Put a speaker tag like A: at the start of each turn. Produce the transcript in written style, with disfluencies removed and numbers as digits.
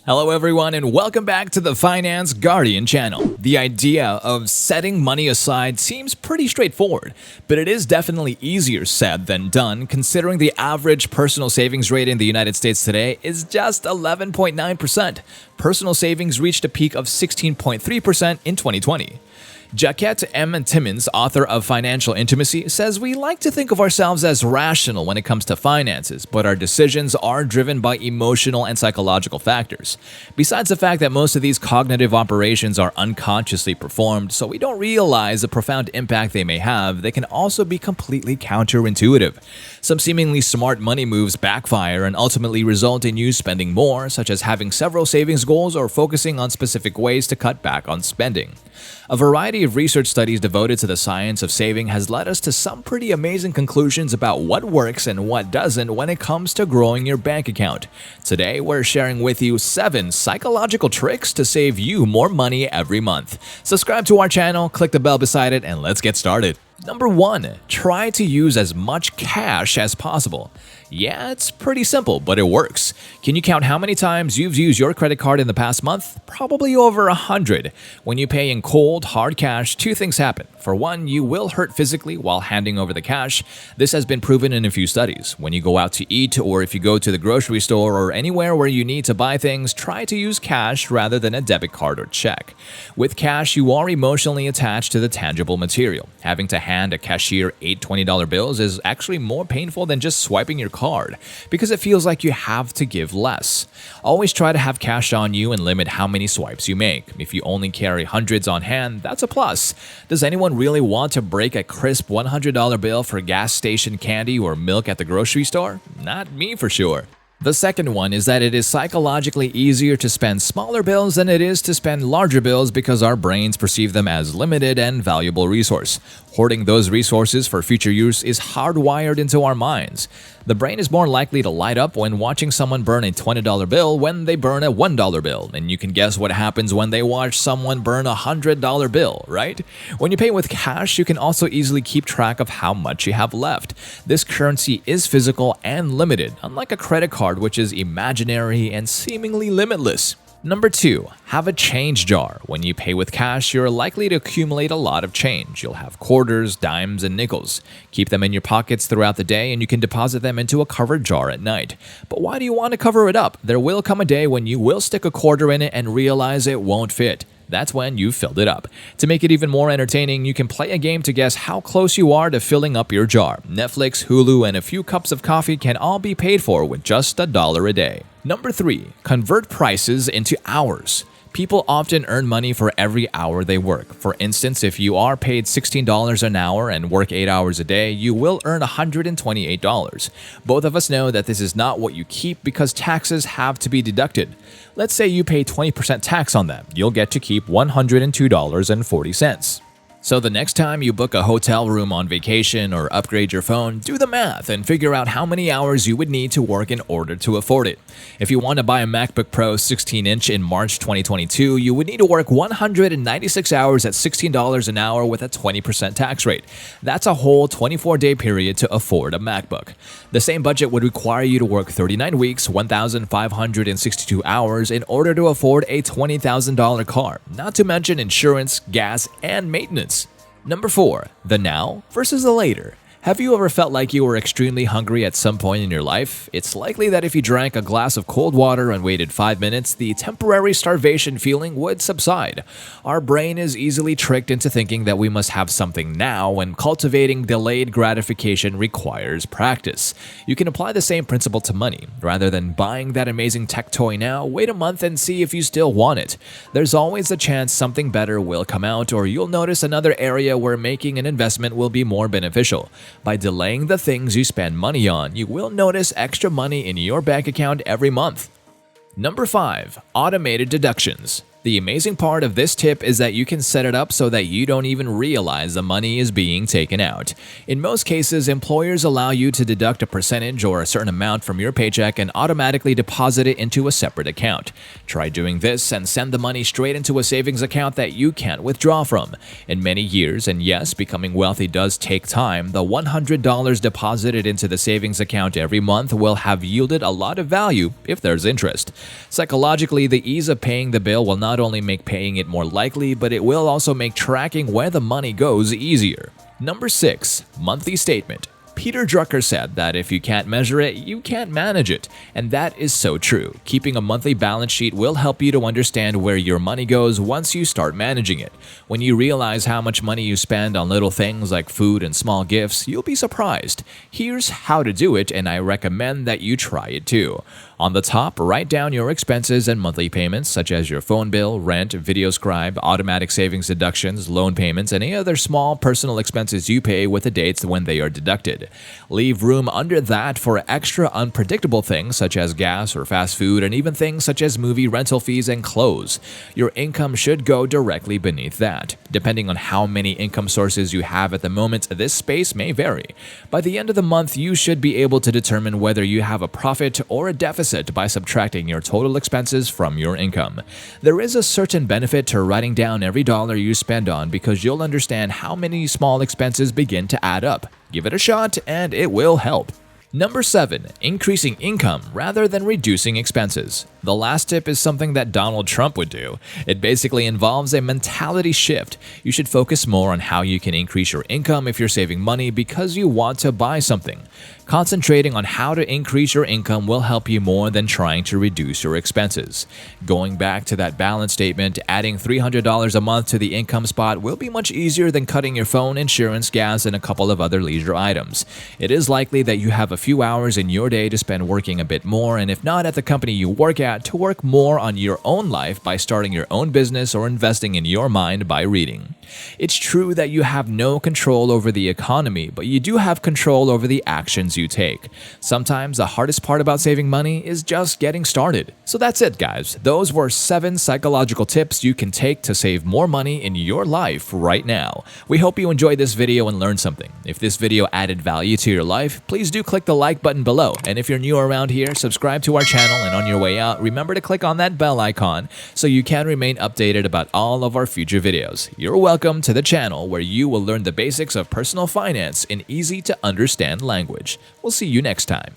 A: Hello everyone and welcome back to the Finance Guardian channel. The idea of setting money aside seems pretty straightforward, but it is definitely easier said than done considering the average personal savings rate in the United States today is just 11.9%. Personal savings reached a peak of 16.3% in 2020. Jacquette M. Timmons, author of Financial Intimacy, says we like to think of ourselves as rational when it comes to finances, but our decisions are driven by emotional and psychological factors. Besides the fact that most of these cognitive operations are unconsciously performed, so we don't realize the profound impact they may have, they can also be completely counterintuitive. Some seemingly smart money moves backfire and ultimately result in you spending more, such as having several savings goals or focusing on specific ways to cut back on spending. A variety of research studies devoted to the science of saving has led us to some pretty amazing conclusions about what works and what doesn't when it comes to growing your bank account. Today, we're sharing with you 7 psychological tricks to save you more money every month. Subscribe to our channel, click the bell beside it, and let's get started. Number 1. Try to use as much cash as possible. Yeah, it's pretty simple, but it works. Can you count how many times you've used your credit card in the past month? Probably over 100. When you pay in cold, hard cash, 2 things happen. For one, you will hurt physically while handing over the cash. This has been proven in a few studies. When you go out to eat or if you go to the grocery store or anywhere where you need to buy things, try to use cash rather than a debit card or check. With cash, you are emotionally attached to the tangible material. Having to hand a cashier 8 $20 bills is actually more painful than just swiping your card because it feels like you have to give less. Always try to have cash on you and limit how many swipes you make. If you only carry hundreds on hand, that's a plus. Does anyone really want to break a crisp $100 bill for gas station candy or milk at the grocery store? Not me for sure. The second one is that it is psychologically easier to spend smaller bills than it is to spend larger bills because our brains perceive them as limited and valuable resource. Hoarding those resources for future use is hardwired into our minds. The brain is more likely to light up when watching someone burn a $20 bill when they burn a $1 bill, and you can guess what happens when they watch someone burn a $100 bill, right? When you pay with cash, you can also easily keep track of how much you have left. This currency is physical and limited, unlike a credit card which is imaginary and seemingly limitless. Number 2. Have a change jar. When you pay with cash, you're likely to accumulate a lot of change. You'll have quarters, dimes, and nickels. Keep them in your pockets throughout the day and you can deposit them into a covered jar at night. But why do you want to cover it up? There will come a day when you will stick a quarter in it and realize it won't fit. That's when you've filled it up. To make it even more entertaining, you can play a game to guess how close you are to filling up your jar. Netflix, Hulu, and a few cups of coffee can all be paid for with just $1 a day. Number 3. Convert prices into hours. People often earn money for every hour they work. For instance, if you are paid $16 an hour and work 8 hours a day, you will earn $128. Both of us know that this is not what you keep because taxes have to be deducted. Let's say you pay 20% tax on that. You'll get to keep $102.40. So the next time you book a hotel room on vacation or upgrade your phone, do the math and figure out how many hours you would need to work in order to afford it. If you want to buy a MacBook Pro 16-inch in March 2022, you would need to work 196 hours at $16 an hour with a 20% tax rate. That's a whole 24-day period to afford a MacBook. The same budget would require you to work 39 weeks, 1,562 hours in order to afford a $20,000 car, not to mention insurance, gas, and maintenance. Number 4. The now versus the later. Have you ever felt like you were extremely hungry at some point in your life? It's likely that if you drank a glass of cold water and waited 5 minutes, the temporary starvation feeling would subside. Our brain is easily tricked into thinking that we must have something now, and cultivating delayed gratification requires practice. You can apply the same principle to money. Rather than buying that amazing tech toy now, wait a month and see if you still want it. There's always a chance something better will come out, or you'll notice another area where making an investment will be more beneficial. By delaying the things you spend money on, you will notice extra money in your bank account every month. Number 5. Automated deductions. The amazing part of this tip is that you can set it up so that you don't even realize the money is being taken out. In most cases, employers allow you to deduct a percentage or a certain amount from your paycheck and automatically deposit it into a separate account. Try doing this and send the money straight into a savings account that you can't withdraw from. In many years, and yes, becoming wealthy does take time, the $100 deposited into the savings account every month will have yielded a lot of value if there's interest. Psychologically, the ease of paying the bill will not only make paying it more likely, but it will also make tracking where the money goes easier. Number 6. Monthly statement. Peter Drucker said that if you can't measure it, you can't manage it. And that is so true. Keeping a monthly balance sheet will help you to understand where your money goes once you start managing it. When you realize how much money you spend on little things like food and small gifts, you'll be surprised. Here's how to do it, and I recommend that you try it too. On the top, write down your expenses and monthly payments, such as your phone bill, rent, VideoScribe, automatic savings deductions, loan payments, and any other small personal expenses you pay with the dates when they are deducted. Leave room under that for extra unpredictable things such as gas or fast food, and even things such as movie rental fees and clothes. Your income should go directly beneath that. Depending on how many income sources you have at the moment, this space may vary. By the end of the month, you should be able to determine whether you have a profit or a deficit by subtracting your total expenses from your income. There is a certain benefit to writing down every dollar you spend on because you'll understand how many small expenses begin to add up. Give it a shot and it will help. Number 7. Increasing income rather than reducing expenses. The last tip is something that Donald Trump would do. It basically involves a mentality shift. You should focus more on how you can increase your income if you're saving money because you want to buy something. Concentrating on how to increase your income will help you more than trying to reduce your expenses. Going back to that balance statement, adding $300 a month to the income spot will be much easier than cutting your phone, insurance, gas, and a couple of other leisure items. It is likely that you have a few hours in your day to spend working a bit more, and if not at the company you work at, to work more on your own life by starting your own business or investing in your mind by reading. It's true that you have no control over the economy, but you do have control over the actions you take. Sometimes the hardest part about saving money is just getting started. So that's it, guys. Those were 7 psychological tips you can take to save more money in your life right now. We hope you enjoyed this video and learned something. If this video added value to your life, please do click the like button below. And if you're new around here, subscribe to our channel, and on your way out, remember to click on that bell icon so you can remain updated about all of our future videos. You're welcome to the channel where you will learn the basics of personal finance in easy to understand language. We'll see you next time.